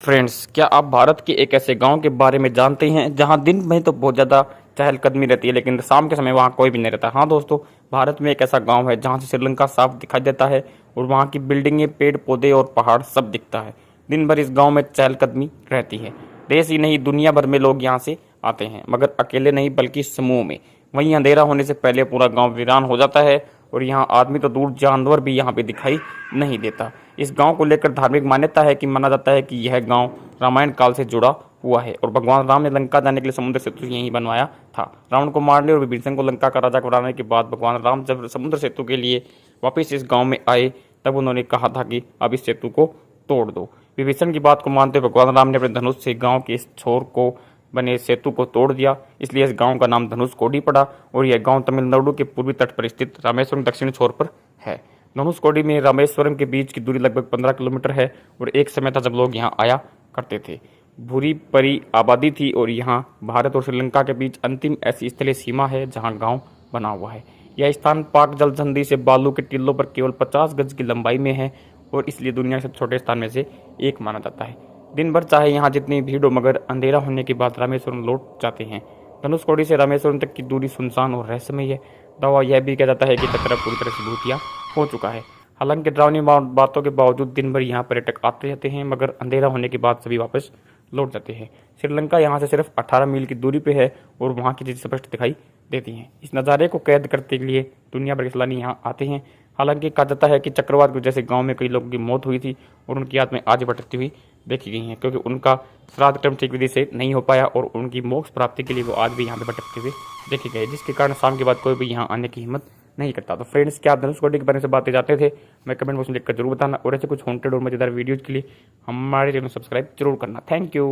Friends, क्या आप भारत के एक ऐसे गांव के बारे में जानते हैं जहां दिन में तो बहुत ज़्यादा चहलकदमी रहती है लेकिन शाम के समय वहां कोई भी नहीं रहता। हाँ दोस्तों, भारत में एक ऐसा गांव है जहां से श्रीलंका साफ दिखाई देता है और वहां की बिल्डिंगें, पेड़ पौधे और पहाड़ सब दिखता है। दिन भर इस गाँव में चहलकदमी रहती है। देश ही नहीं, दुनिया भर में लोग यहाँ से आते हैं, मगर अकेले नहीं बल्कि समूह में। वहीं अंधेरा होने से पहले पूरा गांव वीरान हो जाता है और यहाँ आदमी तो दूर, जानवर भी यहाँ पे दिखाई नहीं देता। इस गांव को लेकर धार्मिक मान्यता है कि माना जाता है कि यह गांव रामायण काल से जुड़ा हुआ है और भगवान राम ने लंका जाने के लिए समुद्र सेतु यहीं बनवाया था। रावण को मारने और विभीषण को लंका का राजा बनाने के बाद भगवान राम जब समुद्र सेतु के लिए वापिस इस गाँव में आए तब उन्होंने कहा था कि अब इस सेतु को तोड़ दो। विभीषण की बात को मानते हुए भगवान राम ने अपने धनुष से गांव के इस छोर को बने सेतु को तोड़ दिया। इसलिए इस गांव का नाम धनुषकोडी पड़ा और यह गांव तमिलनाडु के पूर्वी तट पर स्थित रामेश्वरम दक्षिण छोर पर है। धनुषकोडी में रामेश्वरम के बीच की दूरी लगभग 15 किलोमीटर है और एक समय था जब लोग यहाँ आया करते थे। भूरी परी आबादी थी और यहाँ भारत और श्रीलंका के बीच अंतिम ऐसी स्थलीय सीमा है जहाँ गाँव बना हुआ है। यह स्थान पाक जल संधि से बालू के टीलों पर केवल 50 गज की लंबाई में है और इसलिए दुनिया के सबसे छोटे स्थान में से एक माना जाता है। दिन भर चाहे यहाँ जितनी भीड़ हो, मगर अंधेरा होने के बाद रामेश्वरम लौट जाते हैं। धनुषकोडी से रामेश्वरम तक की दूरी सुनसान और रहस्यमय है। दावा यह भी कहा जाता है कि चक्रा पूरी तरह से भूतिया हो चुका है। हालांकि डरावनी बातों के बावजूद दिन भर यहाँ पर्यटक आते रहते हैं, मगर अंधेरा होने के बाद सभी वापस लौट जाते हैं। श्रीलंका यहाँ से सिर्फ 18 मील की दूरी पे है और वहाँ की चीज़ें स्पष्ट दिखाई देती हैं। इस नज़ारे को कैद करने के लिए दुनिया भर के सैलानी यहाँ आते हैं। हालांकि कहा जाता है कि चक्रवात की वजह से गांव में कई लोगों की मौत हुई थी और उनकी आत्माएं आज भटकती हुई देखी गई हैं, क्योंकि उनका श्राद्ध कर्म ठीक विधि से नहीं हो पाया और उनकी मोक्ष प्राप्ति के लिए वो आज भी यहाँ पे भटकते हुए देखे गए, जिसके कारण शाम के बाद कोई भी यहाँ आने की हिम्मत नहीं करता। तो फ्रेंड्स, क्या आप धनुषकोडी के बारे में बातें जाते थे? मैं कमेंट बॉक्स में लिखकर जरूर बताना और ऐसे कुछ हॉन्टेड और मजेदार वीडियोज के लिए हमारे चैनल सब्सक्राइब जरूर करना। Thank you.